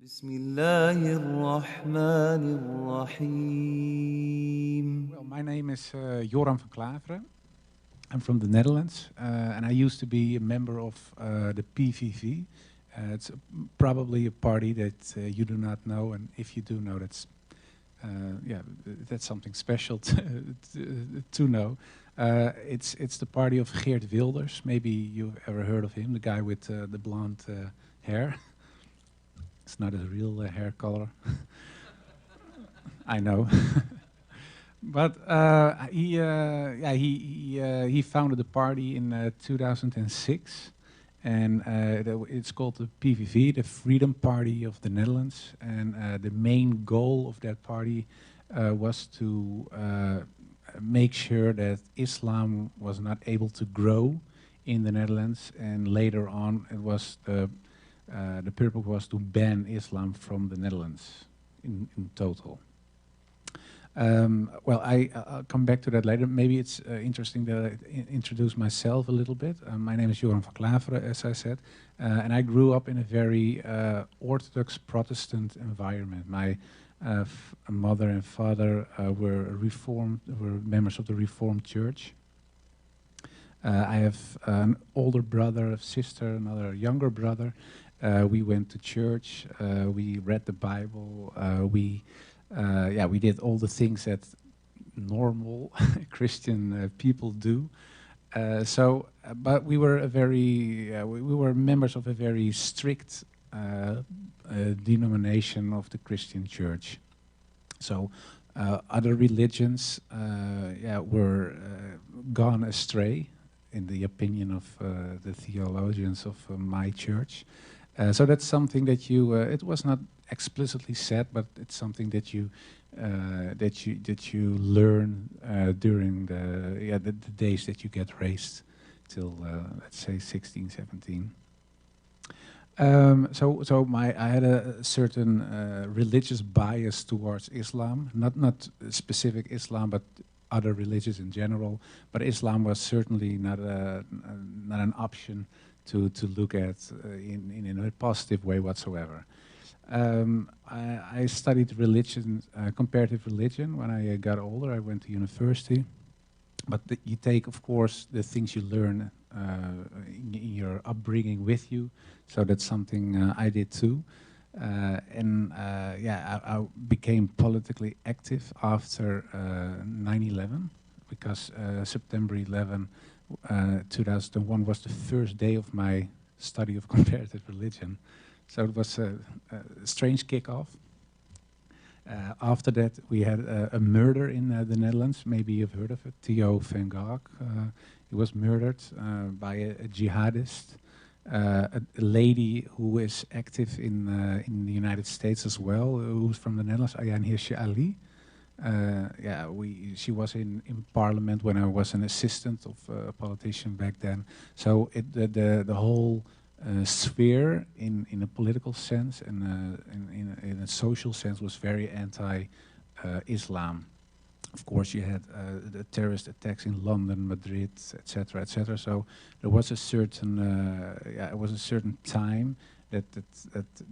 بسم الله الرحمن الرحيم. Well, my name is Joram van Klaveren. I'm from the Netherlands, and I used to be a member of the PVV. It's probably a party that you do not know, and if you do know, that's something special to know. It's the party of Geert Wilders. Maybe you've ever heard of him, the guy with the blonde hair. It's not his real hair color. I know. But he founded the party in 2006, and it's called the PVV, the Freedom Party of the Netherlands. And the main goal of that party was to make sure that Islam was not able to grow in the Netherlands, and later on, it was the purpose was to ban Islam from the Netherlands in total. Well, I'll come back to that later. Maybe it's interesting that I introduce myself a little bit. My name is Joram van Klaveren, as I said, and I grew up in a very Orthodox Protestant environment. My mother and father were members of the Reformed Church. I have an older brother, a sister, another younger brother. We went to church. We read the Bible. We did all the things that normal Christian people do. But we were we were members of a very strict denomination of the Christian Church. So other religions, were gone astray, in the opinion of the theologians of my church. So that's something that it was not explicitly said, but it's something that you learn during the days that you get raised till let's say 16, 17. I had a certain religious bias towards Islam, not specific Islam, but other religions in general. But Islam was certainly not an option to look at in a positive way whatsoever. I studied comparative religion when I got older. I went to university. But you take, of course, the things you learn in your upbringing with you. So that's something I did too. I became politically active after 9/11, because September 11, 2001 was the first day of my study of comparative religion. So it was a strange kickoff. After that, we had a murder in the Netherlands. Maybe you've heard of it, Theo van Gogh. He was murdered by a jihadist. A lady who is active in the United States as well, who's from the Netherlands, Ayaan Hirsi Ali. She was in parliament when I was an assistant of a politician back then. So the whole sphere in a political sense and in a social sense was very anti-Islam. Of course, you had the terrorist attacks in London, Madrid, etc., etc. So there was a certain, it was a certain time that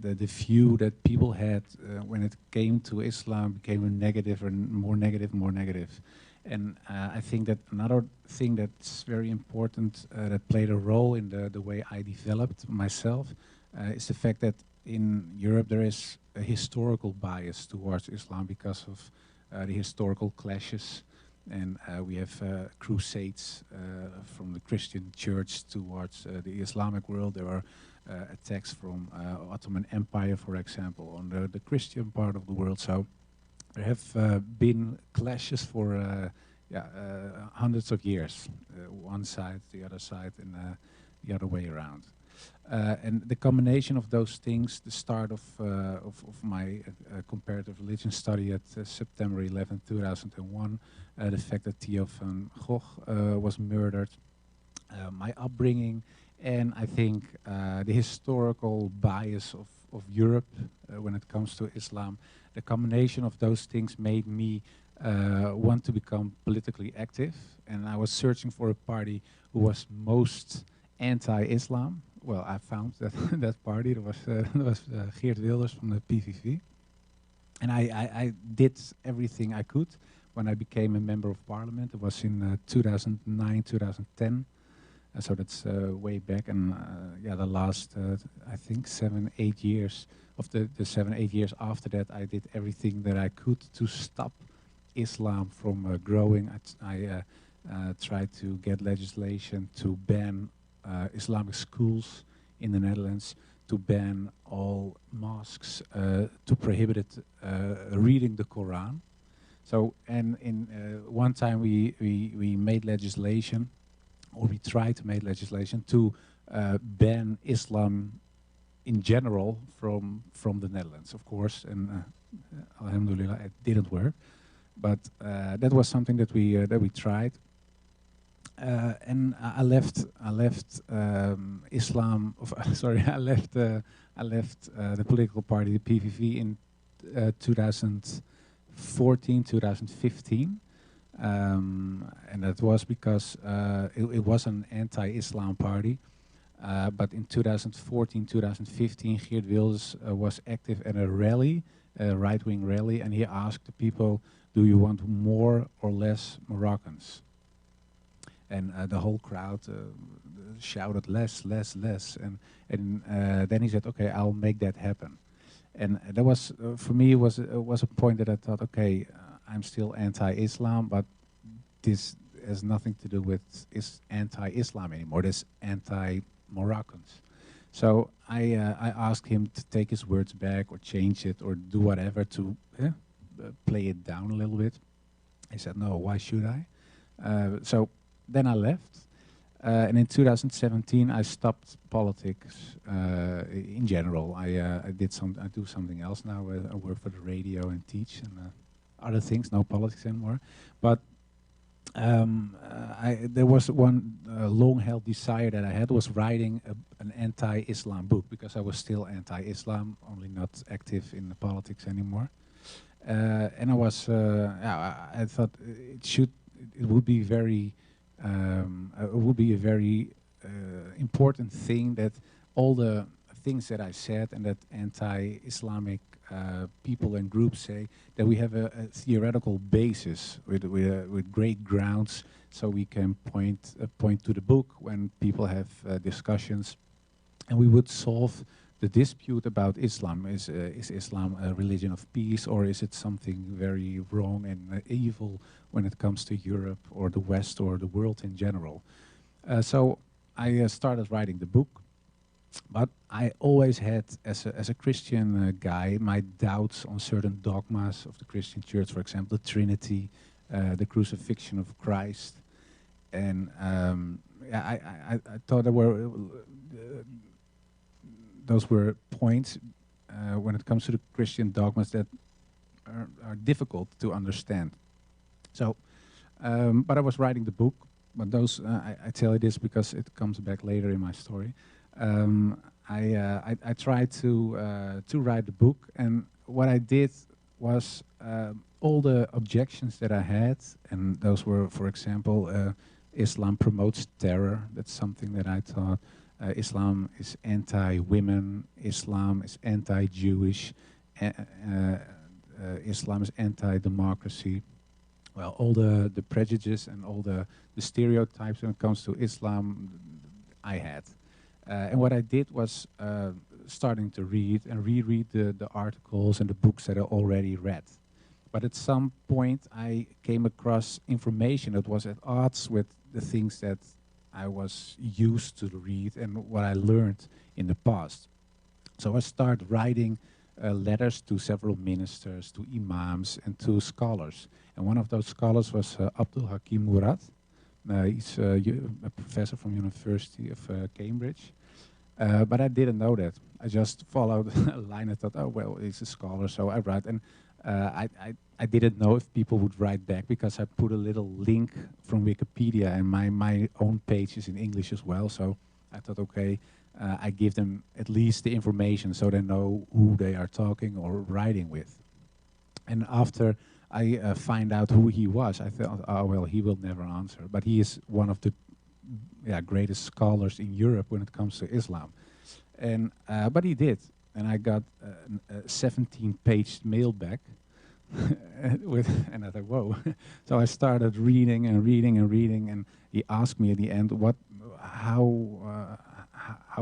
the view that people had when it came to Islam became a negative and more negative, more negative. And I think that another thing that's very important that played a role in the way I developed myself is the fact that in Europe there is a historical bias towards Islam because of the historical clashes, and we have crusades from the Christian church towards the Islamic world. There are attacks from Ottoman Empire, for example, on the Christian part of the world. So there have been clashes for hundreds of years, one side, the other side, and the other way around. And the combination of those things, the start of my comparative religion study at September 11, 2001, the fact that Theo van Gogh was murdered, my upbringing, and I think the historical bias of Europe when it comes to Islam, the combination of those things made me want to become politically active. And I was searching for a party who was most anti-Islam, well, I found that that party. There was Geert Wilders from the PVV, and I did everything I could. When I became a member of parliament, it was in 2009, 2010. So that's way back, and yeah, the last I think 7, 8 years of the 7, 8 years after that, I did everything that I could to stop Islam from growing. I tried to get legislation to ban Islamic schools in the Netherlands, to ban all mosques, to prohibit reading the Quran. So, and in one time we made legislation, or we tried to make legislation to ban Islam in general from the Netherlands, of course, and alhamdulillah, it didn't work. But that was something that we tried, and I left Islam. Sorry, I left the political party, the PVV, in 2014, 2015. And that was because it was an anti-Islam party. But in 2014, 2015, Geert Wilders was active at a rally, a right-wing rally, and he asked the people, do you want more or less Moroccans? And the whole crowd shouted less, less, less. And then he said, okay, I'll make that happen. And that was, for me, it was a point that I thought, okay, I'm still anti-Islam, but this has nothing to do with anti-Islam anymore. This anti-Moroccans. So I asked him to take his words back or change it or do whatever to play it down a little bit. He said, no, why should I? So then I left. And in 2017, I stopped politics in general. I do something else now. I work for the radio and teach and other things. No politics anymore. But there was one long-held desire that I had, was writing an anti-Islam book, because I was still anti-Islam, only not active in the politics anymore. And I was, I thought it would be very. It would be a very important thing that all the things that I said and that anti-Islamic people and groups say, that we have a theoretical basis with great grounds, so we can point to the book when people have discussions, and we would solve the dispute about Islam. Is Islam a religion of peace, or is it something very wrong and evil when it comes to Europe or the West or the world in general? So I started writing the book, but I always had, as a Christian guy, my doubts on certain dogmas of the Christian Church, for example, the Trinity, the crucifixion of Christ, and I thought there were those were points when it comes to the Christian dogmas that are difficult to understand. So, but I was writing the book, but those, I tell you this because it comes back later in my story. I tried to write the book, and what I did was all the objections that I had, and those were, for example, Islam promotes terror. That's something that I thought. Islam is anti-women, Islam is anti-Jewish, Islam is anti-democracy. Well, all the prejudices and all the stereotypes when it comes to Islam, I had. And what I did was starting to read and reread the articles and the books that I already read. But at some point I came across information that was at odds with the things that I was used to read and what I learned in the past. So I started writing letters to several ministers, to imams, and to scholars. And one of those scholars was Abdul Hakim Murad. He's a professor from University of Cambridge. But I didn't know that. I just followed a line and thought, oh, well, he's a scholar, so I write. And I didn't know if people would write back, because I put a little link from Wikipedia, and my own page is in English as well. So I thought, okay, I give them at least the information so they know who they are talking or writing with. And after I find out who he was, I thought, oh, well, he will never answer. But he is one of the greatest scholars in Europe when it comes to Islam. And but he did, and I got a 17-page mail back and I thought, whoa. So I started reading and reading and reading, and he asked me at the end, how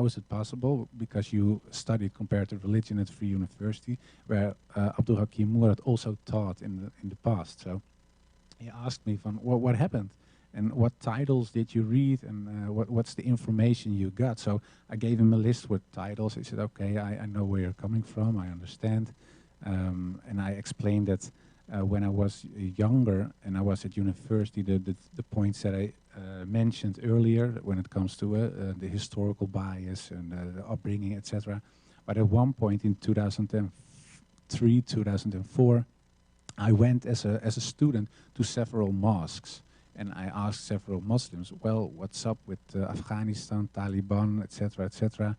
is it possible? Because you studied comparative religion at Free University, where Abdul Hakim Murad also taught in the past. So he asked me, what happened? And what titles did you read, and what's the information you got? So I gave him a list with titles. He said, okay, I know where you're coming from, I understand. And I explained that when I was younger and I was at university, the points that I mentioned earlier when it comes to the historical bias and the upbringing, etc. But at one point in 2003, 2004, I went as a student to several mosques. And I asked several Muslims, well, what's up with Afghanistan, Taliban, etc., etc.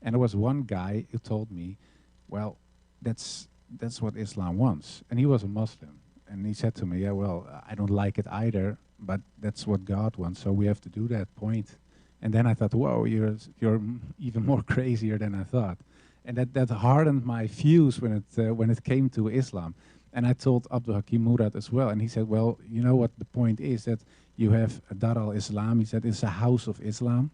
And there was one guy who told me, well, that's what Islam wants. And he was a Muslim. And he said to me, yeah, well, I don't like it either, but that's what God wants, so we have to do that point. And then I thought, whoa, you're even more crazier than I thought. And that hardened my views when it came to Islam. And I told Abdul Hakim Murad as well, and he said, well, you know what the point is, that you have Dar al-Islam, he said, it's a house of Islam,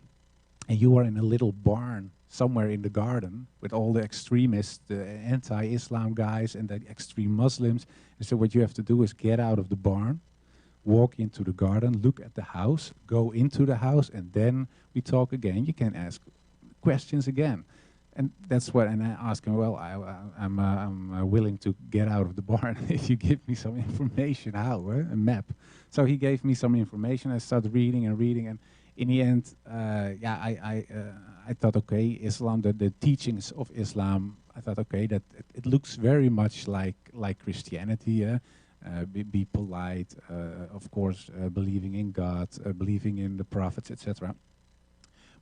and you are in a little barn somewhere in the garden with all the extremists, the anti-Islam guys and the extreme Muslims. And so what you have to do is get out of the barn, walk into the garden, look at the house, go into the house, and then we talk again. You can ask questions again. And that's what, and I asked him, well, I'm willing to get out of the barn if you give me some information, how, a map. So he gave me some information, I started reading and reading, and in the end, I thought, okay, Islam, the teachings of Islam, I thought, okay, that it looks very much like Christianity, be polite, of course, believing in God, believing in the prophets, etc.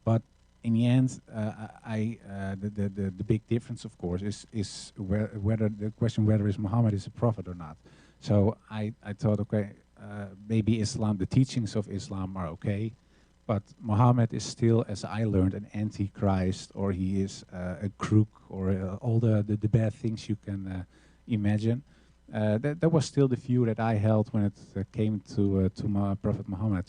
But in the end, the big difference, of course, is whether the question whether Muhammad is a prophet or not. So I thought, okay, maybe Islam, the teachings of Islam are okay, but Muhammad is still, as I learned, an antichrist, or he is a crook, or all the bad things you can imagine. That was still the view that I held when it came to Prophet Muhammad.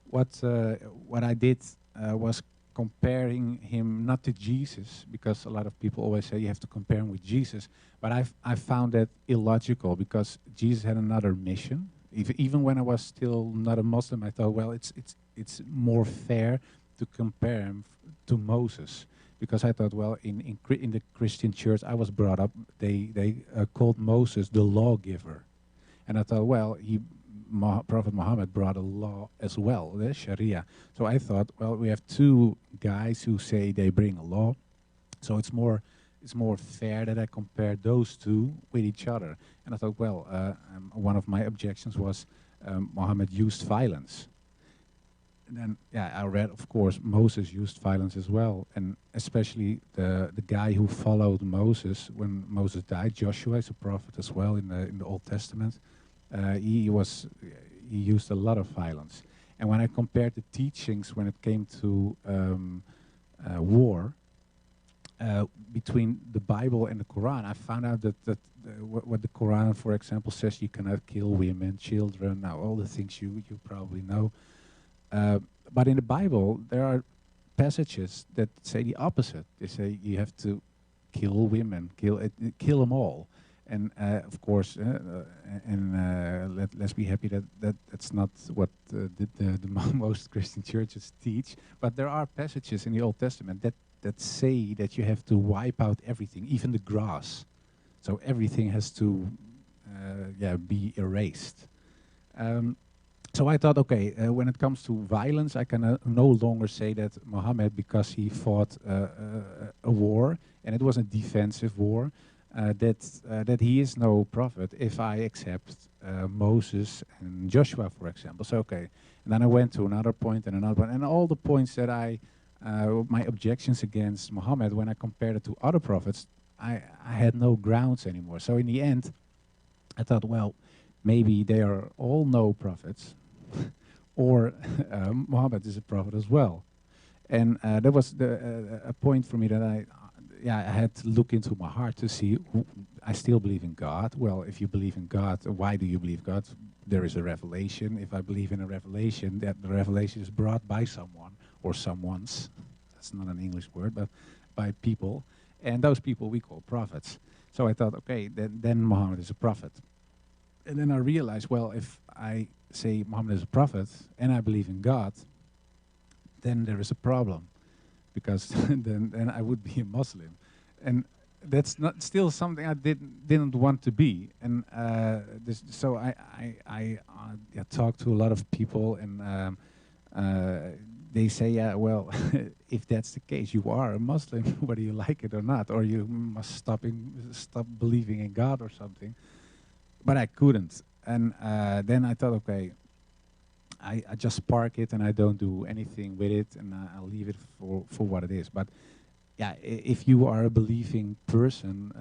What I did was comparing him not to Jesus, because a lot of people always say you have to compare him with Jesus, but I found that illogical, because Jesus had another mission. Even when I was still not a Muslim, I thought, well, it's more fair to compare him to Moses, because I thought, well, in the Christian church I was brought up, they called Moses the lawgiver, and I thought, well, Prophet Muhammad brought a law as well, the Sharia. So I thought, well, we have two guys who say they bring a law, so it's more fair that I compare those two with each other. And I thought, well, one of my objections was Muhammad used violence. And then, yeah, I read, of course, Moses used violence as well, and especially the guy who followed Moses when Moses died, Joshua is a prophet as well in the Old Testament. He used a lot of violence. And when I compared the teachings when it came to war between the Bible and the Quran, I found out that what the Quran, for example, says, you cannot kill women, children, now all the things you probably know. But in the Bible, there are passages that say the opposite. They say you have to kill women, kill them all. And of course, let's be happy that that's not what the most Christian churches teach. But there are passages in the Old Testament that say that you have to wipe out everything, even the grass. So everything has to be erased. So I thought, okay, when it comes to violence, I can no longer say that Muhammad, because he fought a war, and it was a defensive war, that he is no prophet if I accept Moses and Joshua, for example. So, okay. And then I went to another point and another one, and all the points that my objections against Muhammad, when I compared it to other prophets, I had no grounds anymore. So in the end, I thought, well, maybe they are all no prophets, or Muhammad is a prophet as well. And that was a point for me that I had to look into my heart to see. I still believe in God. Well, if you believe in God, why do you believe God? There is a revelation. If I believe in a revelation, that the revelation is brought by someone or someone's. That's not an English word, but by people. And those people we call prophets. So I thought, okay, then Muhammad is a prophet. And then I realized, well, if I say Muhammad is a prophet and I believe in God, then there is a problem, because then I would be a Muslim, and that's not still something I didn't want to be. And so I talked to a lot of people, and they say, yeah, well, if that's the case, you are a Muslim, whether you like it or not, or you must stop believing in God or something. But I couldn't, and then I thought, okay, I just park it and I don't do anything with it, and I'll leave it for what it is. But yeah, if you are a believing person,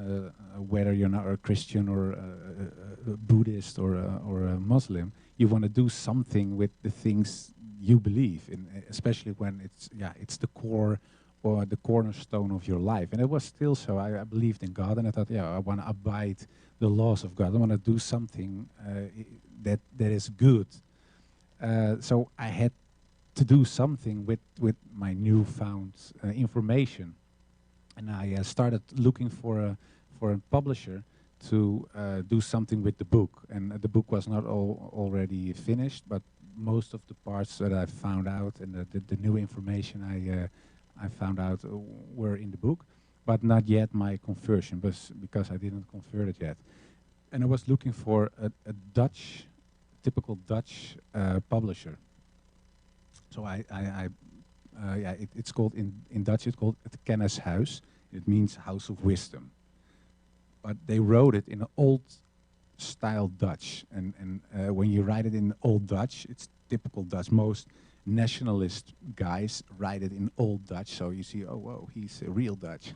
whether you're not a Christian or a Buddhist or a Muslim, you want to do something with the things you believe in, especially when it's the core or the cornerstone of your life. And it was still so. I believed in God, and I thought, yeah, I want to abide the laws of God. I want to do something that is good. So I had to do something with my newfound information, and I started looking for a publisher to do something with the book. And the book was not already finished, but most of the parts that I found out and the new information I found out were in the book, but not yet my conversion, because I didn't convert it yet. And I was looking for a typical Dutch publisher. So it's called in Dutch. It's called het Kennishuis. It means house of wisdom. But they wrote it in an old style Dutch, and when you write it in old Dutch, it's typical Dutch. Most nationalist guys write it in old Dutch, so you see, oh, whoa, he's a real Dutch.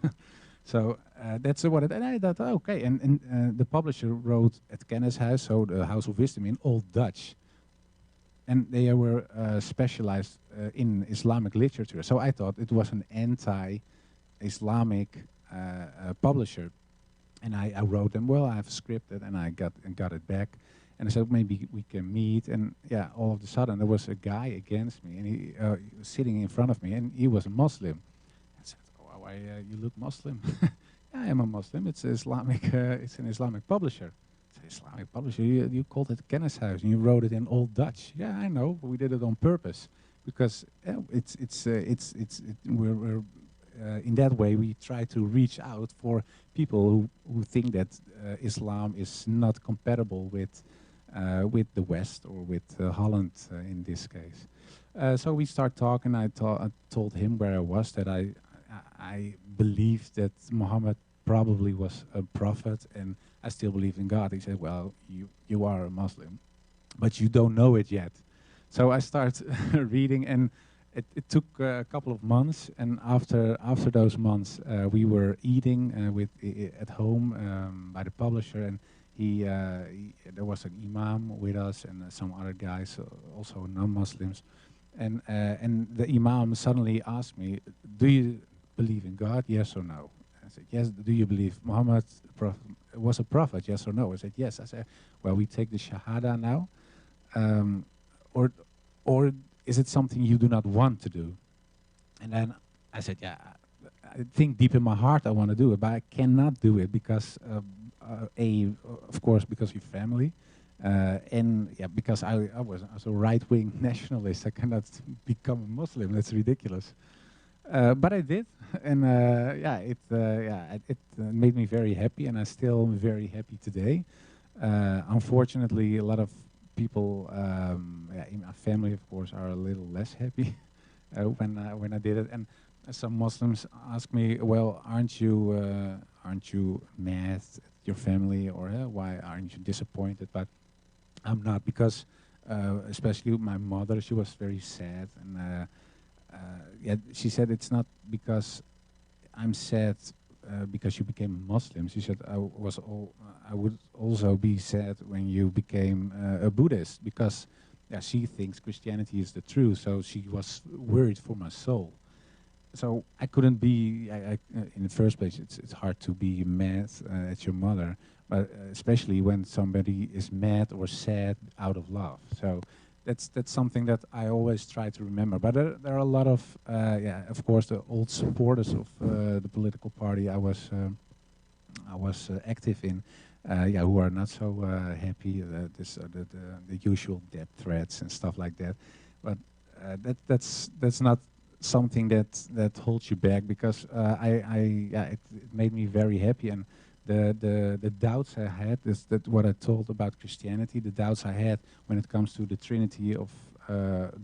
So that's what it. And I thought, okay. And the publisher wrote Het Kennishuis, so the House of Wisdom, in Old Dutch. And they were specialized in Islamic literature. So I thought it was an anti-Islamic publisher. And I wrote them, well, I have scripted, and I got it back. And I said, maybe we can meet. And yeah, all of a sudden there was a guy against me, and he was sitting in front of me, and he was a Muslim. I said, oh, why you look Muslim? Yeah, I am a Muslim. It's Islamic. It's an Islamic publisher. It's an Islamic publisher. You called it Kennishuis, and you wrote it in Old Dutch. Yeah, I know. But we did it on purpose because we're in that way we try to reach out for people who think that Islam is not compatible with the West or with Holland in this case. So we start talking. I told him where I was, that I believed that Muhammad probably was a prophet, and I still believe in God. He said, well, you are a Muslim, but you don't know it yet. So I start reading, and it took a couple of months, and after those months, we were eating at home by the publisher, and there was an imam with us and some other guys, also non-Muslims, and the imam suddenly asked me, "Do you believe in God? Yes or no?" I said, "Yes." "Do you believe Muhammad was a prophet? Yes or no?" I said, "Yes." I said, "Well, we take the Shahada now, or is it something you do not want to do?" And then I said, "Yeah, I think deep in my heart I want to do it, but I cannot do it because, of course, because of your family, and yeah, because I was a right-wing nationalist. I cannot become a Muslim. That's ridiculous." But I did, and it made me very happy, and I'm still very happy today. Unfortunately, a lot of people in my family, of course, are a little less happy when I did it. And some Muslims ask me, "Well, aren't you mad at your family, or why aren't you disappointed?" But I'm not, because especially my mother, she was very sad, and yeah, she said, "It's not because I'm sad because you became a Muslim." She said, I would also be sad when you became a Buddhist, because yeah, she thinks Christianity is the truth, so she was worried for my soul. So I couldn't be. In the first place, it's hard to be mad at your mother, but especially when somebody is mad or sad out of love. So that's something that I always try to remember. But there are a lot of yeah, of course, the old supporters of the political party I was active in, yeah, who are not so happy. The usual debt threats and stuff like that. But that's not something that holds you back, because yeah, it made me very happy. And the doubts I had, is that what I told about Christianity, the doubts I had when it comes to the Trinity of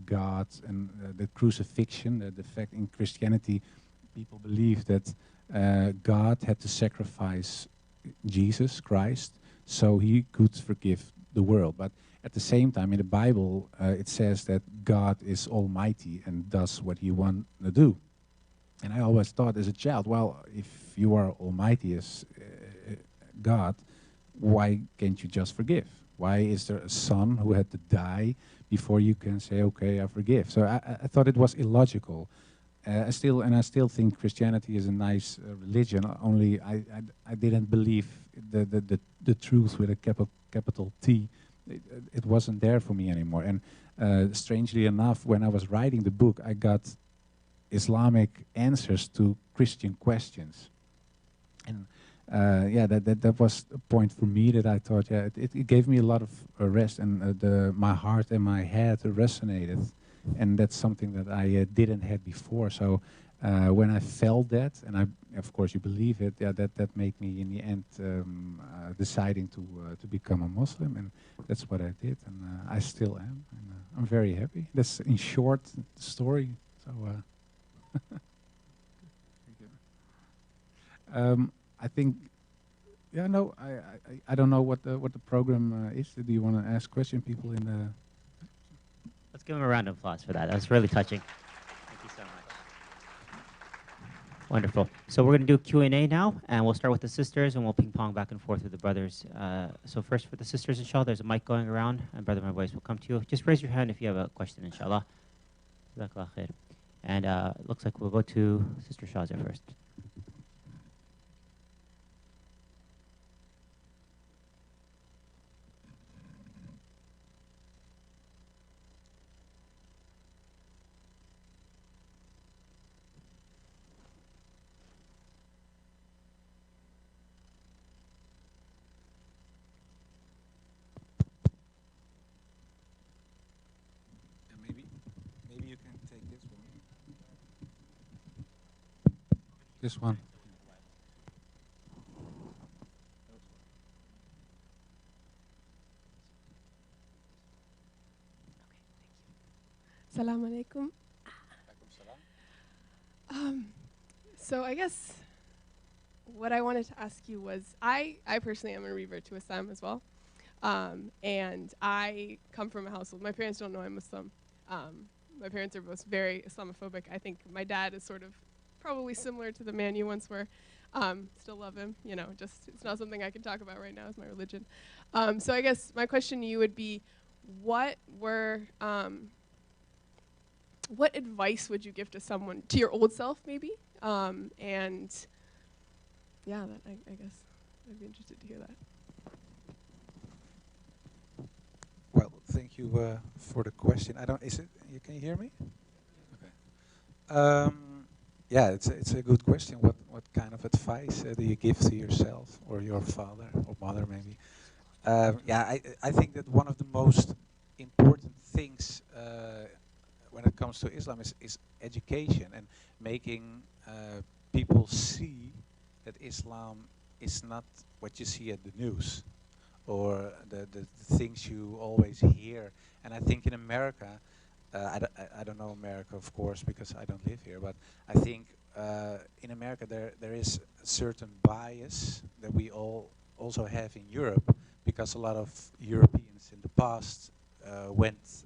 God and the crucifixion, the fact in Christianity people believe that God had to sacrifice Jesus Christ so he could forgive the world. But at the same time, in the Bible, it says that God is almighty and does what he wants to do. And I always thought as a child, well, if you are almighty as God, why can't you just forgive? Why is there a son who had to die before you can say, okay, I forgive? So I thought it was illogical. I still think Christianity is a nice religion. Only I didn't believe the truth with a capital T. It wasn't there for me anymore. And strangely enough, when I was writing the book, I got Islamic answers to Christian questions. And yeah, that was a point for me that I thought, yeah, it gave me a lot of rest, and my heart and my head resonated. And that's something that I didn't have before. So when I felt that, and of course you believe it, yeah, that made me in the end deciding to become a Muslim, and that's what I did, and I still am, and I'm very happy. That's in short the story. So I think, yeah, no, I don't know what the program is. Do you want to ask question people in the? Let's give him a round of applause for that. That was really touching. Thank you so much. Wonderful. So we're going to do Q&A now, and we'll start with the sisters, and we'll ping-pong back and forth with the brothers. So first for the sisters, inshallah, there's a mic going around, and Brother My Voice will come to you. Just raise your hand if you have a question, inshallah. Jazakallah khair. And it looks like we'll go to Sister Shazia first. Maybe you can take this one. This one. Assalamu alaikum. So I guess what I wanted to ask you was, I personally am a revert to Islam as well. And I come from a household, my parents don't know I'm Muslim. My parents are both very Islamophobic. I think my dad is sort of probably similar to the man you once were. Still love him, you know, just it's not something I can talk about right now as my religion. So I guess my question to you would be, what advice would you give to someone, to your old self maybe? And yeah, I guess I'd be interested to hear that. Well, thank you for the question. Can you hear me? Okay. Yeah, it's a good question. What kind of advice do you give to yourself or your father or mother maybe? Yeah, I think that one of the most important things when it comes to Islam is education, and making people see that Islam is not what you see at the news or the things you always hear. And I think in America, I don't know America, of course, because I don't live here, but I think in America there is a certain bias that we all also have in Europe, because a lot of Europeans in the past went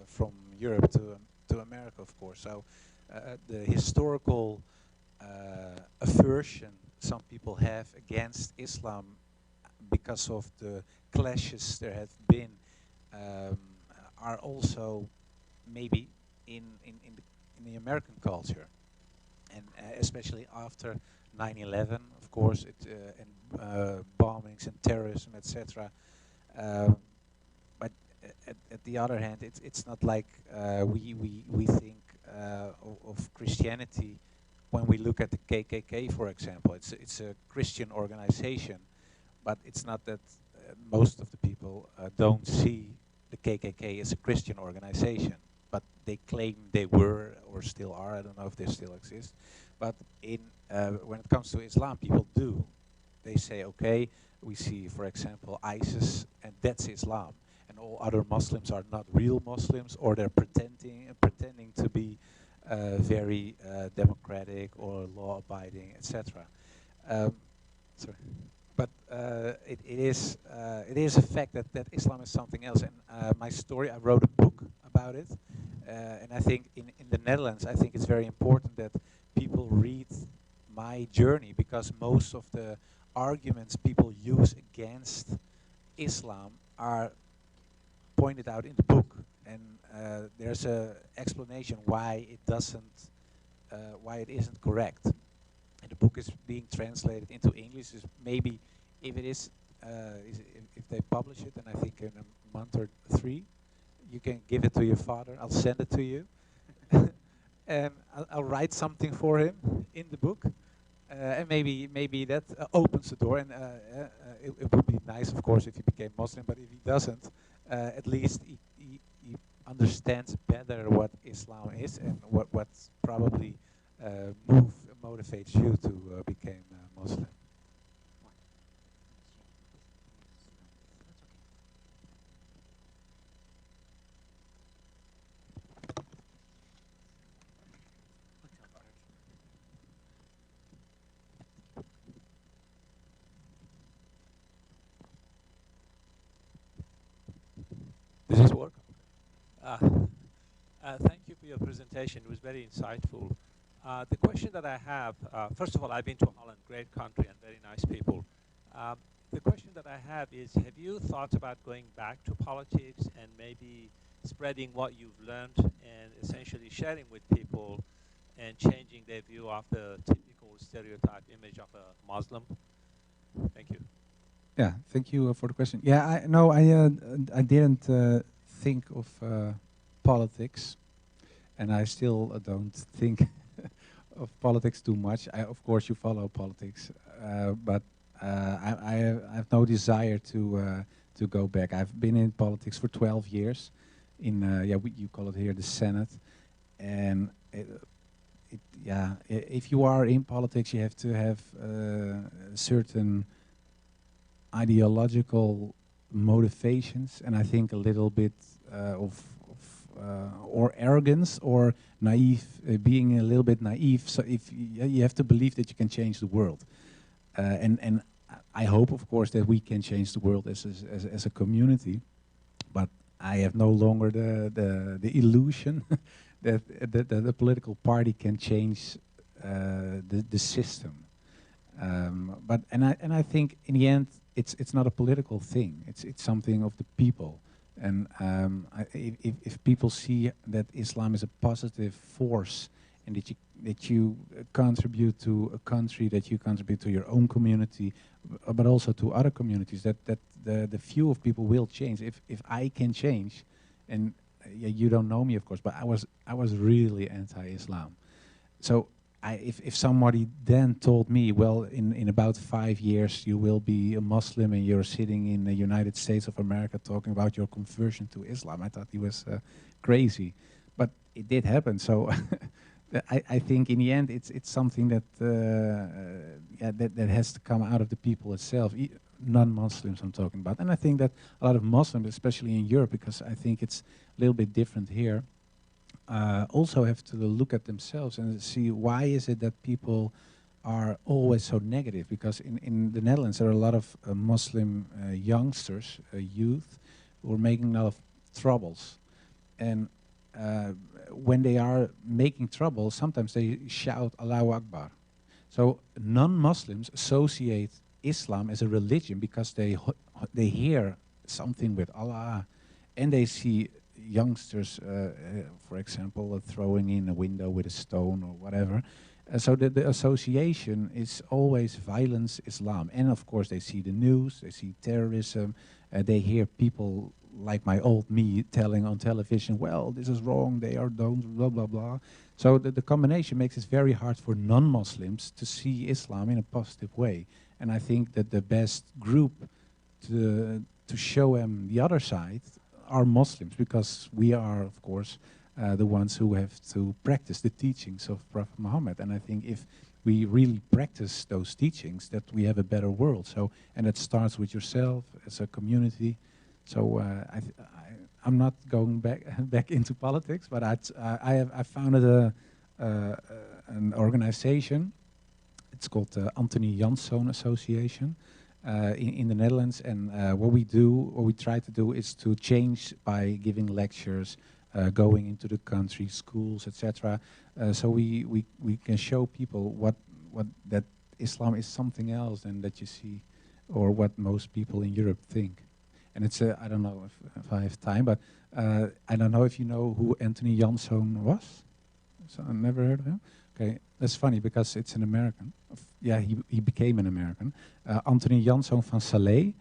from Europe to America, of course. So the historical aversion some people have against Islam, because of the clashes there have been are also maybe in the American culture, and especially after 9/11, of course, and bombings and terrorism, etc. But at the other hand, it's not like we think of Christianity when we look at the KKK, for example. It's a Christian organization, but it's not that most of the people don't see the KKK as a Christian organization, but they claim they were or still are. I don't know if they still exist. But when it comes to Islam, people do. They say, okay, we see, for example, ISIS, and that's Islam. And all other Muslims are not real Muslims, or they're pretending to be very democratic or law-abiding, etc. Sorry. But it is a fact that Islam is something else. And my story, I wrote a book about it. And I think in the Netherlands, I think it's very important that people read my journey, because most of the arguments people use against Islam are pointed out in the book. And there's a explanation why it doesn't, why it isn't correct. And the book is being translated into English. Is maybe if it is, if they publish it, and I think in a month or 3, you can give it to your father. I'll send it to you, and I'll write something for him in the book, and maybe that opens the door. And it would be nice, of course, if he became Muslim. But if he doesn't, at least he understands better what Islam is and what's probably motivates you to become Muslim. Does this work? Thank you for your presentation. It was very insightful. The question that I have, first of all, I've been to Holland, great country and very nice people. The question that I have is, have you thought about going back to politics and maybe spreading what you've learned and essentially sharing with people and changing their view of the typical stereotype image of a Muslim? Thank you. Yeah, thank you for the question. Yeah, I didn't think of politics, and I still don't think of politics too much. Of course, you follow politics, but I have no desire to go back. I've been in politics for 12 years, in you call it here the Senate, and if you are in politics, you have to have certain ideological motivations, and I think a little bit or arrogance or naive, being a little bit naive. So if you have to believe that you can change the world, and I hope, of course, that we can change the world as a community, but I have no longer the illusion that the political party can change the system. But I think in the end, it's not a political thing. It's something of the people. And if people see that Islam is a positive force, and that you contribute to a country, that you contribute to your own community, but also to other communities, that the view of people will change. If I can change, and you don't know me, of course, but I was really anti-Islam. So if somebody then told me, well, in about 5 years you will be a Muslim and you're sitting in the United States of America talking about your conversion to Islam, I thought he was crazy. But it did happen. So I think in the end it's something that that has to come out of the people itself, non-Muslims I'm talking about. And I think that a lot of Muslims, especially in Europe, because I think it's a little bit different here, also have to look at themselves and see why is it that people are always so negative. Because in the Netherlands there are a lot of Muslim youngsters, youth, who are making a lot of troubles. And when they are making trouble, sometimes they shout Allahu Akbar. So non-Muslims associate Islam as a religion because they hear something with Allah, and they see youngsters, for example, throwing in a window with a stone or whatever. So the association is always violence, Islam. And of course they see the news, they see terrorism, they hear people like my old me telling on television, well, this is wrong, they are don't, blah, blah, blah. So the combination makes it very hard for non-Muslims to see Islam in a positive way. And I think that the best group to show them the other side are Muslims, because we are, of course, the ones who have to practice the teachings of Prophet Muhammad. And I think if we really practice those teachings, that we have a better world. So, and it starts with yourself as a community. So I'm not going back into politics, but I founded an organization. It's called the Anthony Janszoon Association in the Netherlands. And what we try to do is to change by giving lectures, going into the country, schools, etc. So we can show people what that Islam is something else than that you see, or what most people in Europe think. And it's I don't know if I have time, but I don't know if you know who Anthony Janszoon was. So I never heard of him. Okay, that's funny because it's an American. Yeah, he became an American. Anthony Janszoon van Salé.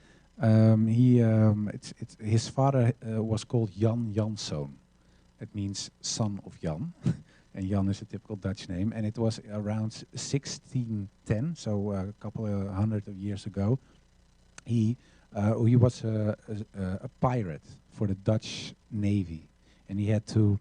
His father was called Jan Janszoon. It means son of Jan. And Jan is a typical Dutch name. And it was around 1610, so a couple of hundred of years ago. He was a pirate for the Dutch Navy. And he had to,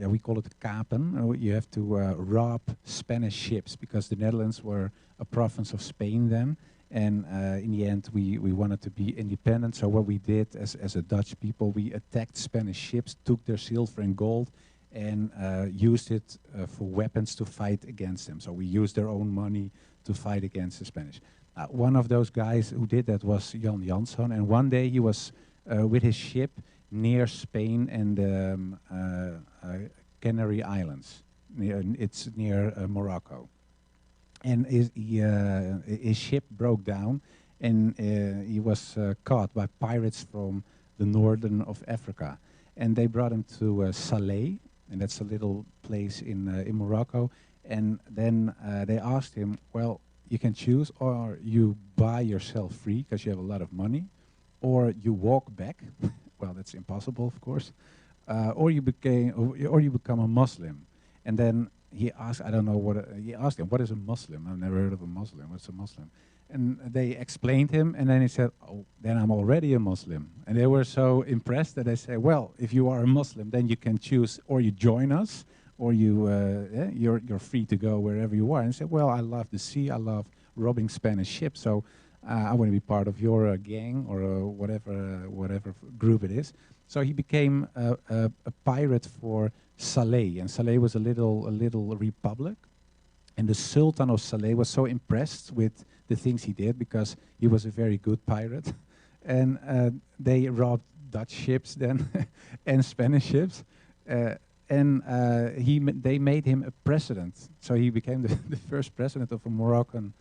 we call it kapen. You have to rob Spanish ships, because the Netherlands were a province of Spain then. And in the end, we wanted to be independent. So what we did as a Dutch people, we attacked Spanish ships, took their silver and gold, and used it for weapons to fight against them. So we used their own money to fight against the Spanish. One of those guys who did that was Jan Janszoon. And one day he was with his ship near Spain and the Canary Islands. It's near Morocco. And his ship broke down, and he was caught by pirates from the northern of Africa. And they brought him to Salé, and that's a little place in Morocco. And then they asked him, well, you can choose, or you buy yourself free because you have a lot of money, or you walk back. Well, that's impossible, of course. Or you become a Muslim. And then he asked, I don't know what, he asked him, what is a Muslim? I've never heard of a Muslim. What's a Muslim? And they explained him, and then he said, oh, then I'm already a Muslim. And they were so impressed that they said, well, if you are a Muslim, then you can choose, or you join us, or you're free to go wherever you are. And he said, well, I love the sea, I love robbing Spanish ships, so I want to be part of your gang, or whatever group it is. So he became a pirate for Salé, and Salé was a little republic. And the Sultan of Salé was so impressed with the things he did, because he was a very good pirate. And they robbed Dutch ships then, and Spanish ships. They made him a president. So he became the first president of a Moroccan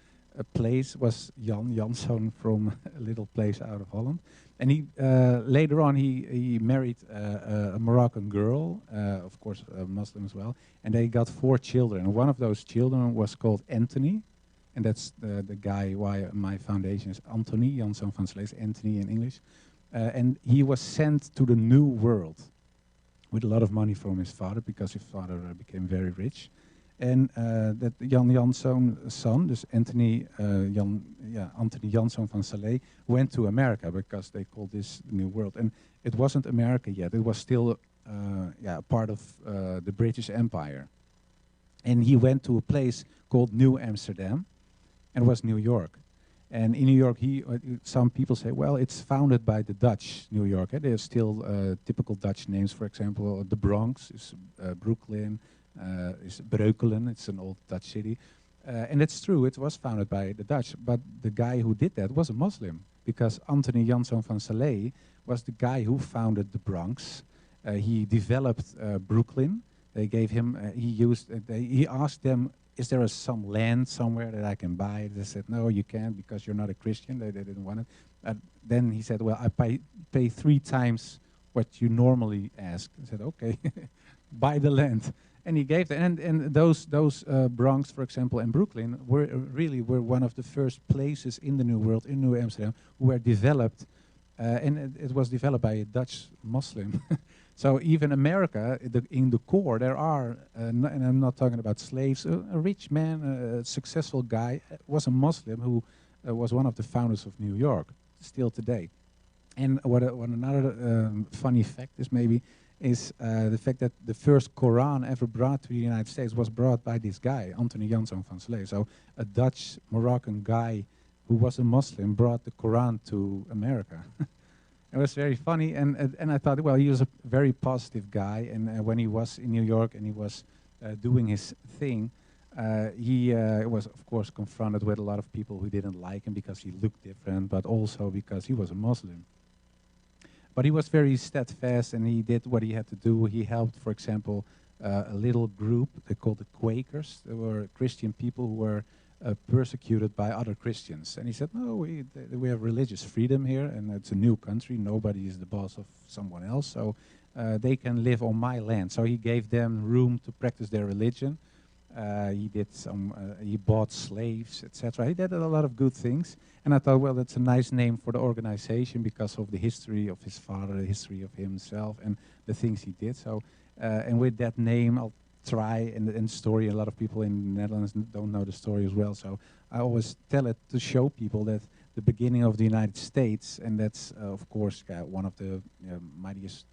place, was Jan Janszoon from a little place out of Holland. And he later on he married a Moroccan girl, of course a Muslim as well, and they got 4 children. And one of those children was called Anthony, and that's the guy why my foundation is Anthony Janszoon van Salé, Anthony in English. And he was sent to the New World with a lot of money from his father, because his father became very rich. And that Jan Janszoon's son, dus Anthony Janszoon van Salé, went to America, because they called this the New World. And it wasn't America yet; it was still part of the British Empire. And he went to a place called New Amsterdam, and it was New York. And in New York, some people say, well, it's founded by the Dutch, New York. There's still typical Dutch names. For example, the Bronx is Brooklyn. Is Breukelen, it's an old Dutch city. And it's true, it was founded by the Dutch, but the guy who did that was a Muslim, because Anthony Janszoon van Salé was the guy who founded the Bronx. He developed Brooklyn. They gave him, he asked them, is there some land somewhere that I can buy? They said, no, you can't, because you're not a Christian. They didn't want it. Then he said, well, I pay 3 times what you normally ask. I said, okay, buy the land. And he gave that. And those Bronx, for example, and Brooklyn were one of the first places in the New World, in New Amsterdam, who were developed, and it was developed by a Dutch Muslim. So even America, in the core, there are, and I'm not talking about slaves, a rich man, a successful guy, was a Muslim who was one of the founders of New York, still today. And what another funny fact is maybe, is the fact that the first Quran ever brought to the United States was brought by this guy, Anthony Janszoon van Slee. So a Dutch Moroccan guy who was a Muslim brought the Quran to America. It was very funny, and I thought, well, he was a very positive guy, and when he was in New York and he was doing his thing, he was, of course, confronted with a lot of people who didn't like him because he looked different, but also because he was a Muslim. But he was very steadfast, and he did what he had to do. He helped, for example, a little group, they called the Quakers. They were Christian people who were persecuted by other Christians. And he said, no, we have religious freedom here, and it's a new country. Nobody is the boss of someone else, so they can live on my land. So he gave them room to practice their religion. He bought slaves, etc. He did a lot of good things. And I thought, well, that's a nice name for the organization because of the history of his father, the history of himself, and the things he did. So, and with that name, I'll try, and the story, a lot of people in the Netherlands don't know the story as well, so I always tell it to show people that the beginning of the United States, and that's of course one of the mightiest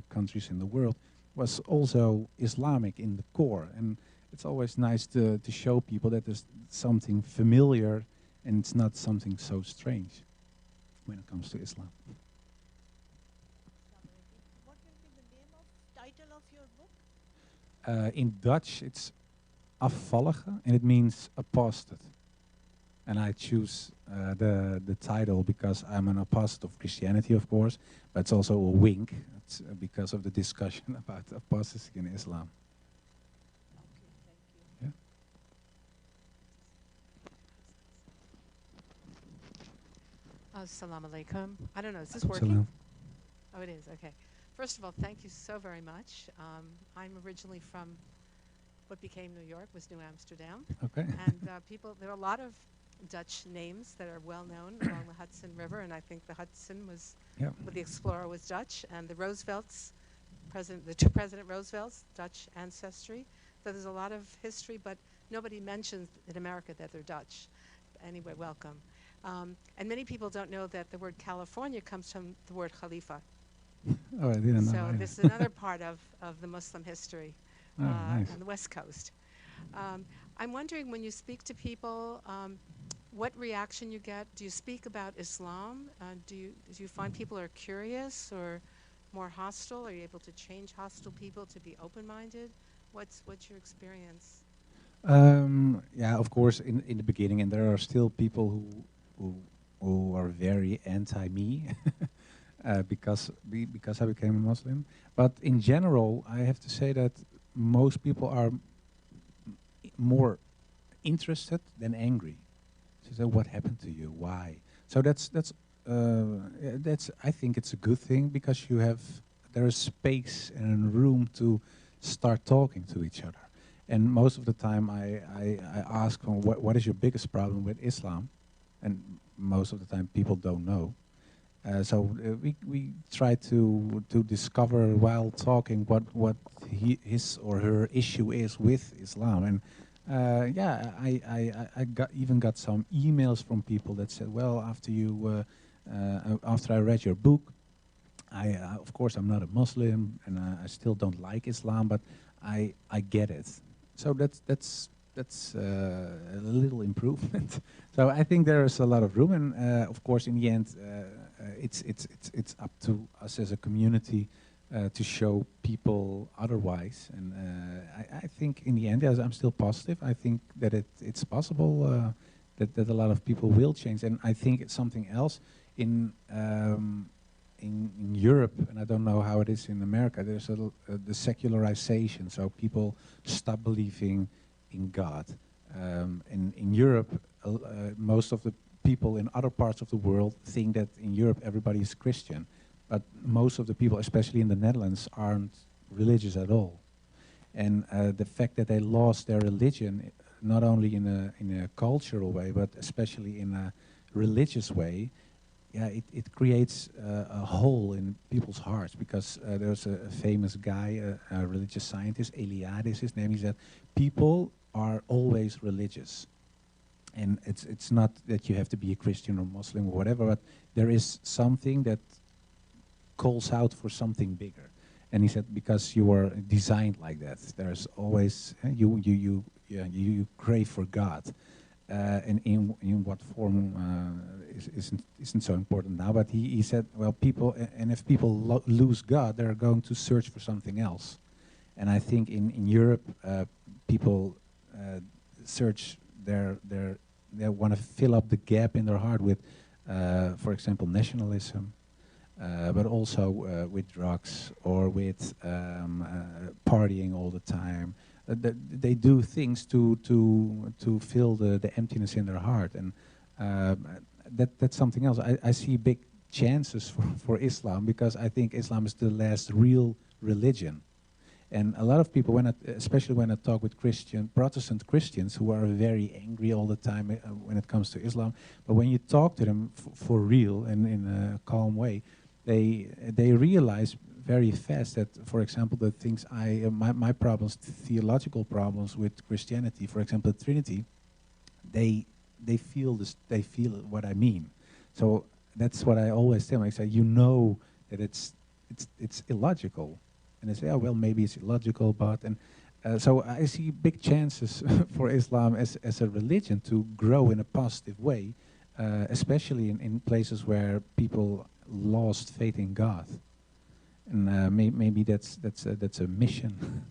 countries in the world, was also Islamic in the core. And it's always nice to show people that there's something familiar and it's not something so strange when it comes to Islam. What will be the name of title of your book? In Dutch, it's afvallige, and it means apostate. And I choose the title because I'm an apostate of Christianity, of course, but it's also a wink. It's because of the discussion about apostasy in Islam. Okay, thank you. Yeah. Assalamu alaikum. I don't know, is this working? Salam. Oh, it is, okay. First of all, thank you so very much. I'm originally from what became New York, was New Amsterdam. Okay. And there are a lot of Dutch names that are well known along the Hudson River, and I think the Hudson was, Yeah. well, the explorer was Dutch, and the Roosevelts, the two President Roosevelts, Dutch ancestry. So there's a lot of history, but nobody mentions in America that they're Dutch. Anyway, welcome. And many people don't know that the word California comes from the word Khalifa. Oh, I didn't know. So either. this is another part of the Muslim history Oh, nice. on the West Coast. I'm wondering, when you speak to people, what reaction you get. Do you speak about Islam? Do you find people are curious or more hostile? Are you able to change hostile people to be open-minded? What's your experience? Yeah, of course, in the beginning, and there are still people who are very anti-me because I became a Muslim. But in general, I have to say that most people are more interested than angry. So what happened to you? Why? So that's I think it's a good thing because there is space and room to start talking to each other. And most of the time I ask them, what is your biggest problem with Islam? And most of the time people don't know. So we try to discover while talking what his or her issue is with Islam. And yeah, I even got some emails from people that said, well, after I read your book, of course I'm not a Muslim and I still don't like Islam, but I get it. So that's a little improvement. So I think there is a lot of room, and of course, in the end, it's up to us as a community to show people otherwise. And I think in the end, yes, I'm still positive. I think that it's possible that a lot of people will change, and I think it's something else in Europe, and I don't know how it is in America. There's the secularization, so people stop believing in God. In Europe, most of the people in other parts of the world think that in Europe everybody is Christian, but most of the people, especially in the Netherlands, aren't religious at all. And the fact that they lost their religion, not only in a cultural way, but especially in a religious way, yeah, it creates a hole in people's hearts, because there's a famous guy, a religious scientist, Eliade is his name. He said, people are always religious. And it's not that you have to be a Christian or Muslim or whatever, but there is something that calls out for something bigger. And he said, because you are designed like that, there's always, you crave for God. And in what form isn't so important now, but he said, well, people, and if people lose God, they're going to search for something else. And I think in Europe, people search they want to fill up the gap in their heart with, for example, nationalism, but also with drugs or with partying all the time. They do things to fill the emptiness in their heart, and that's something else. I see big chances for Islam, because I think Islam is the last real religion. And a lot of people, especially when I talk with Protestant Christians, who are very angry all the time when it comes to Islam, but when you talk to them for real and in a calm way, they realize very fast that, for example, the things my problems, theological problems with Christianity, for example, Trinity, they feel this, they feel what I mean. So that's what I always tell them. I say, you know that it's illogical. And they say, oh, well, maybe it's illogical, but... And so I see big chances for Islam as a religion to grow in a positive way, especially in places where people lost faith in God. And maybe that's a mission.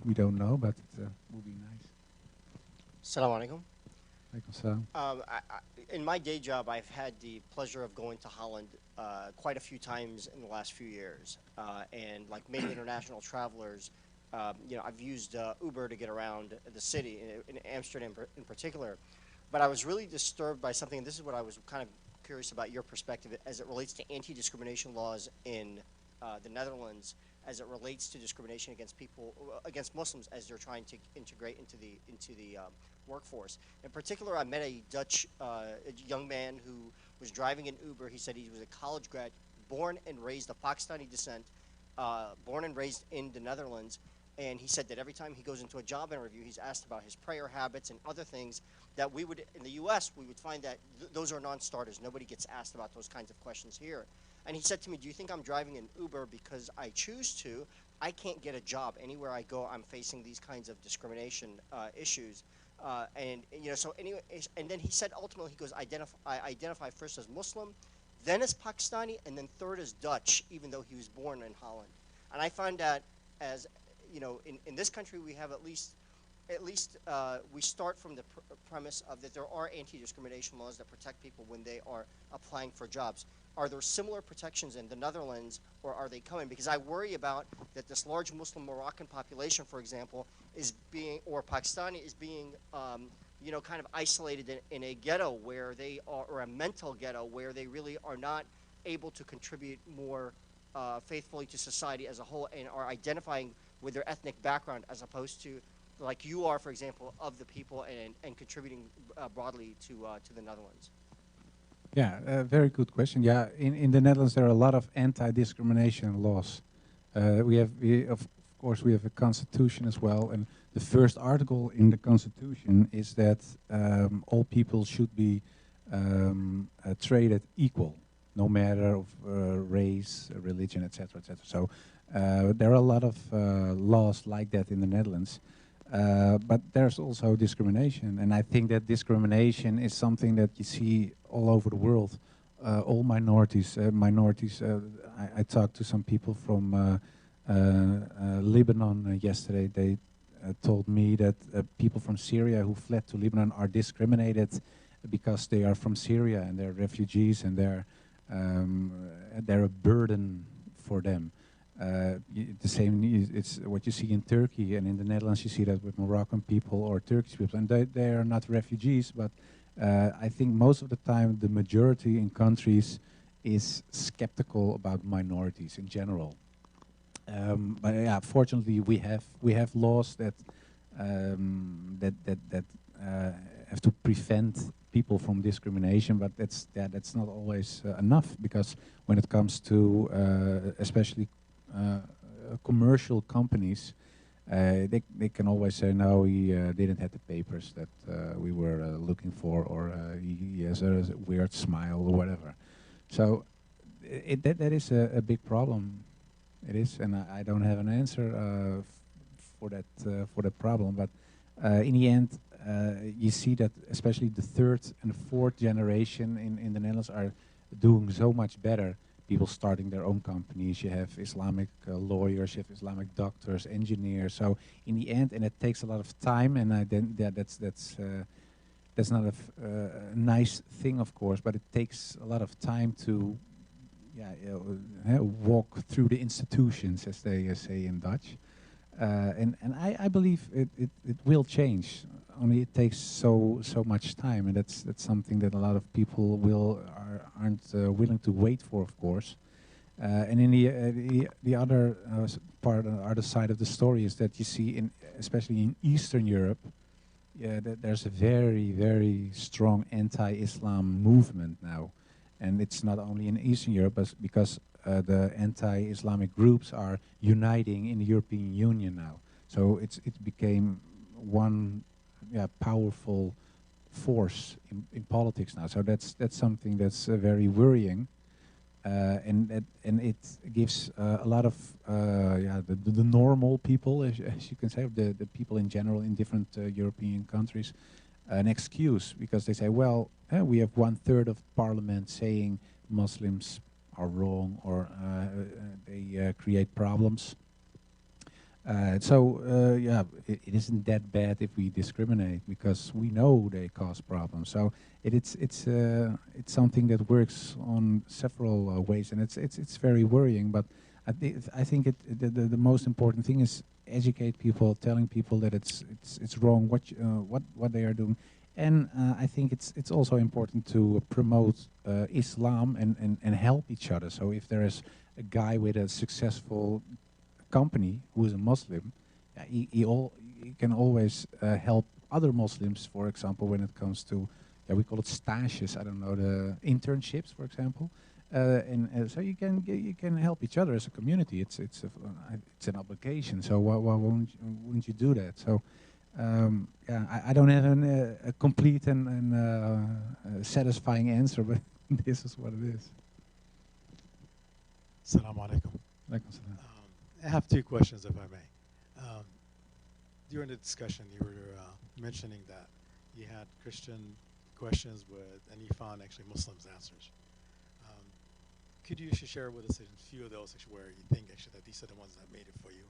We don't know, but it will be nice. Assalamu alaikum. Alaikum salam. In my day job, I've had the pleasure of going to Holland quite a few times in the last few years. And like many international travelers, I've used Uber to get around the city, in Amsterdam in particular. But I was really disturbed by something, and this is what I was kind of curious about your perspective as it relates to anti-discrimination laws in the Netherlands, as it relates to discrimination against Muslims as they're trying to integrate into the workforce. In particular, I met a Dutch young man who was driving an Uber. He said he was a college grad, born and raised of Pakistani descent, born and raised in the Netherlands. And he said that every time he goes into a job interview, he's asked about his prayer habits and other things that we would, in the U.S., we would find that those are non-starters. Nobody gets asked about those kinds of questions here. And he said to me, do you think I'm driving an Uber because I choose to? I can't get a job. Anywhere I go, I'm facing these kinds of discrimination issues. So anyway, and then he said ultimately, he goes, I identify first as Muslim, then as Pakistani, and then third as Dutch, even though he was born in Holland. And I find that as, in this country we have at least we start from the premise of that there are anti-discrimination laws that protect people when they are applying for jobs. Are there similar protections in the Netherlands, or are they coming? Because I worry about that this large Muslim Moroccan population, for example, is being, or Pakistani is being, kind of isolated in a ghetto where they are, or a mental ghetto where they really are not able to contribute more faithfully to society as a whole, and are identifying with their ethnic background as opposed to, like you are, for example, of the people and contributing broadly to the Netherlands. Yeah, very good question. Yeah, in the Netherlands there are a lot of anti-discrimination laws. Of course we have a constitution as well, and the first article in the constitution is that all people should be treated equal, no matter of race, religion, etc., etc. So there are a lot of laws like that in the Netherlands. But there's also discrimination, and I think that discrimination is something that you see all over the world. All minorities. I talked to some people from Lebanon yesterday. They told me that people from Syria who fled to Lebanon are discriminated because they are from Syria and they're refugees, and they're a burden for them. The same, it's what you see in Turkey, and in the Netherlands you see that with Moroccan people or Turkish people, and they are not refugees, but I think most of the time the majority in countries is skeptical about minorities in general. But yeah, fortunately, we have laws that have to prevent people from discrimination. But that's not always enough, because when it comes to especially commercial companies, they can always say, no, he didn't have the papers that we were looking for, or he has a weird smile or whatever. So that is a big problem. It is, and I don't have an answer for that problem. But in the end, you see that especially the third and fourth generation in the Netherlands are doing so much better. People starting their own companies. You have Islamic lawyers, you have Islamic doctors, engineers. So in the end, and it takes a lot of time, and that's not a nice thing, of course, but it takes a lot of time to walk through the institutions, as they say in Dutch. And I believe it will change. Only it takes so much time, and that's something that a lot of people aren't willing to wait for, of course. And in the other part, the other side of the story is that you see, especially in Eastern Europe, that there's a very strong anti-Islam movement now, and it's not only in Eastern Europe, but because the anti-Islamic groups are uniting in the European Union now. So it became one powerful force in politics now. So that's something that's very worrying, and it gives a lot of the normal people, as you can say, the people in general in different European countries, an excuse, because they say, well, we have 1/3 of parliament saying Muslims are wrong, or they create problems. It isn't that bad if we discriminate, because we know they cause problems. So it's something that works on several ways, and it's very worrying. But I think the most important thing is educate people, telling people that it's wrong what they are doing. And I think it's also important to promote Islam and help each other. So if there is a guy with a successful company who is a Muslim, he can always help other Muslims, for example, when it comes to, we call it stages, I don't know, the internships, for example. So you can help each other as a community. It's an obligation. So why wouldn't you do that? So I don't have a complete and satisfying answer, but this is what it is. Assalamu alaikum. Alaikum salam. I have two questions, if I may. During the discussion, you were mentioning that you had Christian questions and you found actually Muslims' answers. Could you share with us a few of those where you think actually that these are the ones that made it for you?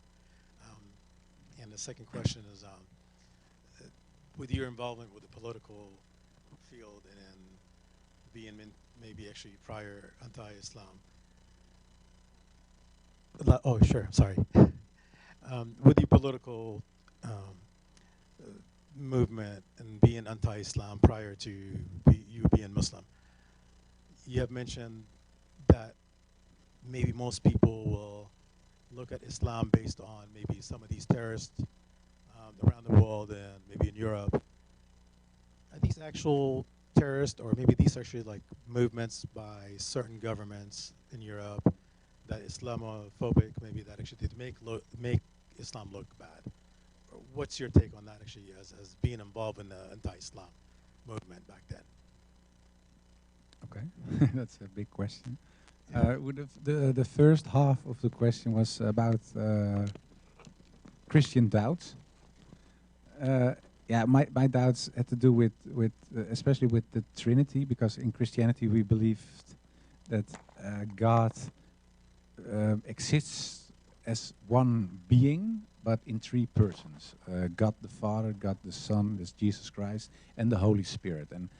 And the second question is, with your involvement with the political field and being maybe actually prior anti-Islam. Oh, sure, sorry. With the political movement and being anti-Islam prior to you being Muslim, you have mentioned that maybe most people will look at Islam based on maybe some of these terrorists around the world and maybe in Europe. Are these actual terrorists, or maybe these are actually like movements by certain governments in Europe that Islamophobic, maybe that actually did make Islam look bad? What's your take on that actually as being involved in the anti-Islam movement back then? Okay, that's a big question. The first half of the question was about Christian doubts. My doubts had to do with especially with the Trinity, because in Christianity we believed that God exists as one being, but in three persons: God the Father, God the Son, that's Jesus Christ, and the Holy Spirit. And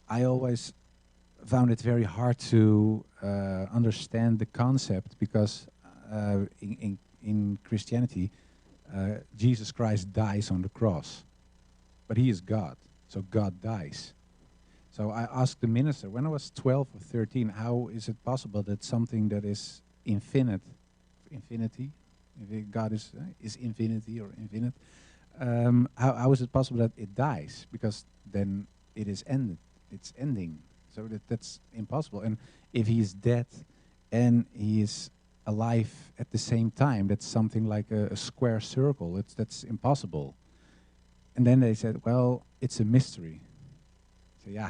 I always found it very hard to understand the concept, because in Christianity, Jesus Christ dies on the cross, but he is God, so God dies. So I asked the minister when I was 12 or 13, how is it possible that something that is infinity, if God is infinity or infinite, how is it possible that it dies? Because then it is ended, it's ending. So that's impossible. And if he is dead and he is alive at the same time, that's something like a square circle. That's impossible. And then they said, well, it's a mystery. So yeah,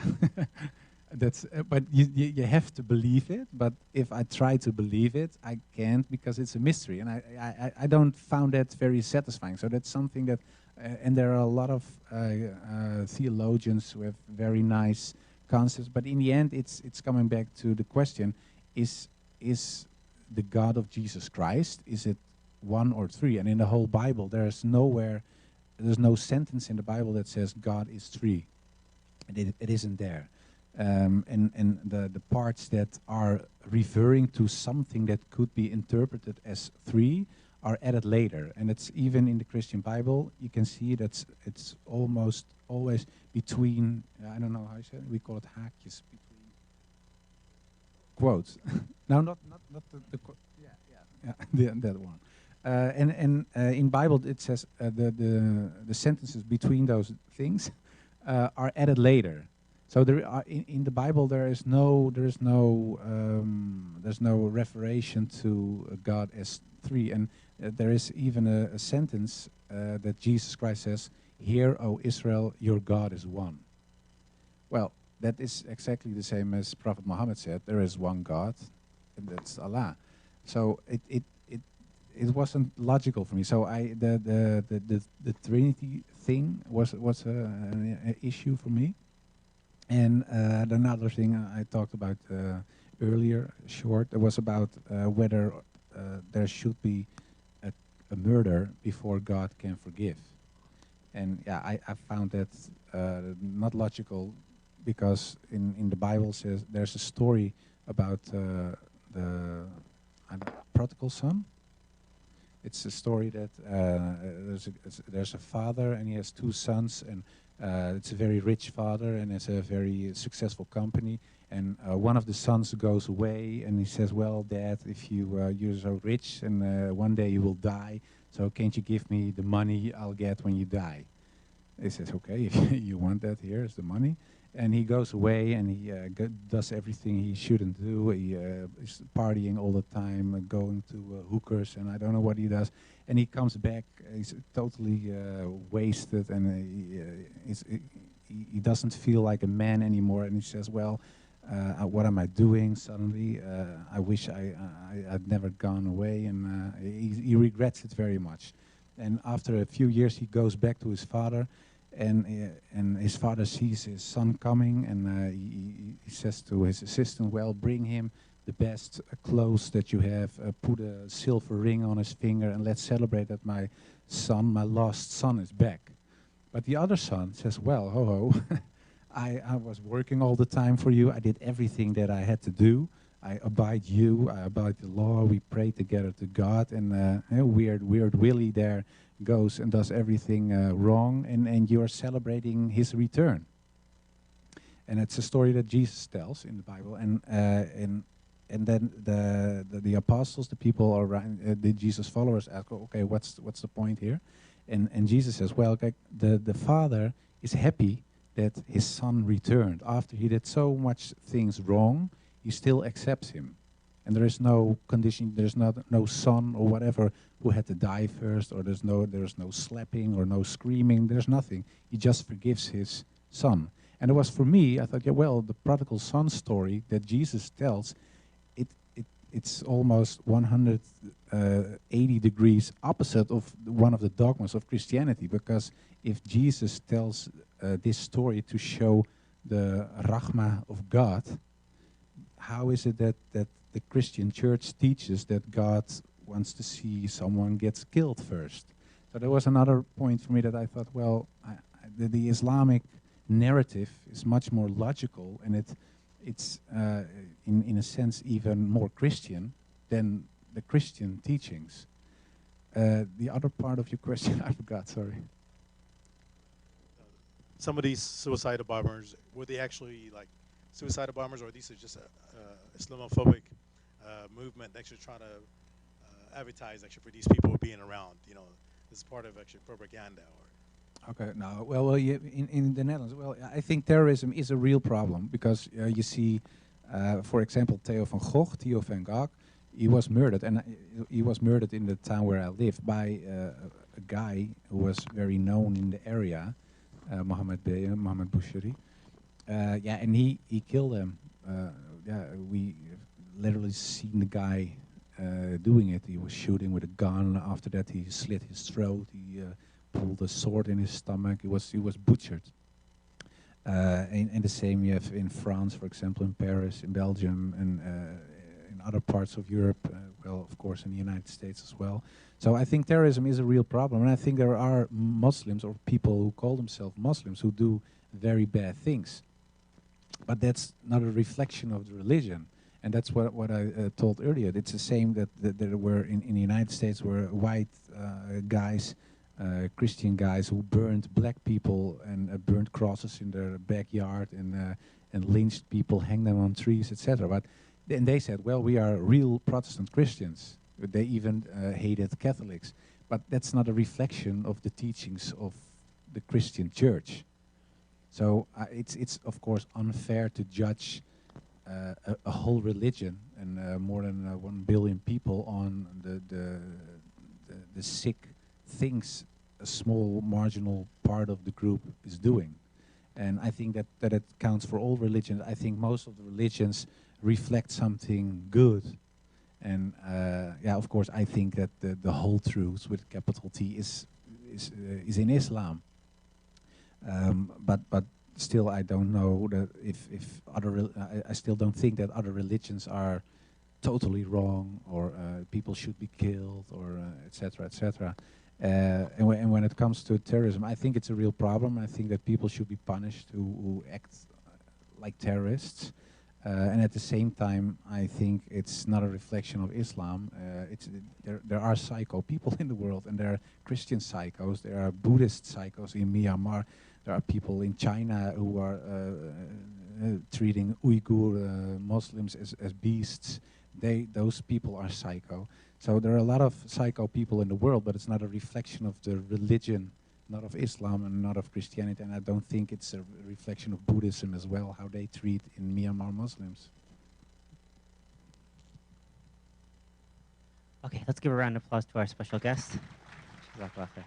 that's. But you have to believe it. But if I try to believe it, I can't because it's a mystery, and I don't found that very satisfying. So that's something that, and there are a lot of theologians who have very nice concepts. But in the end, it's coming back to the question: is the God of Jesus Christ, is it one or three? And in the whole Bible, there's no sentence in the Bible that says God is three. It isn't there. And the parts that are referring to something that could be interpreted as three are added later. And it's even in the Christian Bible, you can see that it's almost always between, I don't know how you say it, we call it haakjes, between quotes. No, not the that one. And in Bible it says the sentences between those things are added later. So there are in the Bible there's no referation to God as three, and there is even a sentence that Jesus Christ says, "Hear, O Israel, your God is one." Well, that is exactly the same as Prophet Muhammad said. There is one God, and that's Allah. So it wasn't logical for me. So the Trinity thing was an issue for me. And another thing I talked about earlier, short, it was about whether there should be a murder before God can forgive. And yeah, I found that not logical, because in the Bible says there's a story about the prodigal son. It's a story that there's a father and he has two sons, and it's a very rich father and it's a very successful company. And one of the sons goes away and he says, "Well, Dad, if you're so rich and one day you will die, so can't you give me the money I'll get when you die?" He says, "Okay, if you want that, here's the money." And he goes away and he does everything he shouldn't do. He is partying all the time, going to hookers, and I don't know what he does. And he comes back, he's totally wasted, and he doesn't feel like a man anymore. And he says, "Well, what am I doing suddenly? I wish I'd never gone away." And he regrets it very much. And after a few years, he goes back to his father. And his father sees his son coming, and he says to his assistant, "Well, bring him the best clothes that you have, put a silver ring on his finger, and let's celebrate that my lost son is back." But the other son says, "Well, ho, I was working all the time for you. I did everything that I had to do. I abide the law. We pray together to God, and weird Willie there goes and does everything wrong, and you are celebrating his return." And it's a story that Jesus tells in the Bible, and then the apostles, the people around, the Jesus followers ask, "Okay, what's the point here?" And Jesus says, "Well, okay, the father is happy that his son returned after he did so much things wrong. He still accepts him. And there is no condition, there's no son or whatever who had to die first, or there's no slapping or no screaming, there's nothing. He just forgives his son." And it was for me, I thought, yeah, well, the prodigal son story that Jesus tells, it's almost 180 degrees opposite of one of the dogmas of Christianity, because if Jesus tells this story to show the Rahmah of God, how is it that the Christian church teaches that God wants to see someone gets killed first? So there was another point for me that I thought, well, the Islamic narrative is much more logical, and it's in a sense even more Christian than the Christian teachings. The other part of your question I forgot, sorry. some of these suicidal bombers, were they actually like suicidal bombers, or these are just a Islamophobic movement actually trying to advertise actually for these people being around? You know, this is part of actually propaganda. Or Okay, no, well, yeah, in the Netherlands, well, I think terrorism is a real problem because you see, for example, Theo van Gogh, he was murdered, and he was murdered in the town where I live by a guy who was very known in the area, Mohammed Boucheri. Yeah, and he killed him. Yeah, we literally seen the guy doing it. He was shooting with a gun. After that, he slit his throat. He pulled a sword in his stomach. He was butchered. And the same you have in France, for example, in Paris, in Belgium, and in other parts of Europe. Well, of course, in the United States as well. So I think terrorism is a real problem, and I think there are Muslims or people who call themselves Muslims who do very bad things. But that's not a reflection of the religion. And that's what I told earlier. It's the same that there were in the United States were white guys, Christian guys who burned black people and burned crosses in their backyard and lynched people, hanged them on trees, etc. But then they said, well, we are real Protestant Christians. They even hated Catholics. But that's not a reflection of the teachings of the Christian church. So it's of course unfair to judge a whole religion and more than 1 billion people on the sick things a small marginal part of the group is doing. And I think that it counts for all religions. I think most of the religions reflect something good. And yeah, of course, I think that the whole truth with capital T is in Islam. But still, I don't know that if other I still don't think that other religions are totally wrong or people should be killed or etc. etc. And when it comes to terrorism, I think it's a real problem. I think that people should be punished who act like terrorists. And at the same time, I think it's not a reflection of Islam. There are psycho people in the world, and there are Christian psychos, there are Buddhist psychos in Myanmar, there are people in China who are treating Uyghur Muslims as beasts. Those people are psycho. So there are a lot of psycho people in the world, but it's not a reflection of the religion, not of Islam and not of Christianity, and I don't think it's a reflection of Buddhism as well, how they treat in Myanmar Muslims. Okay, let's give a round of applause to our special guest. Jazakallah khair.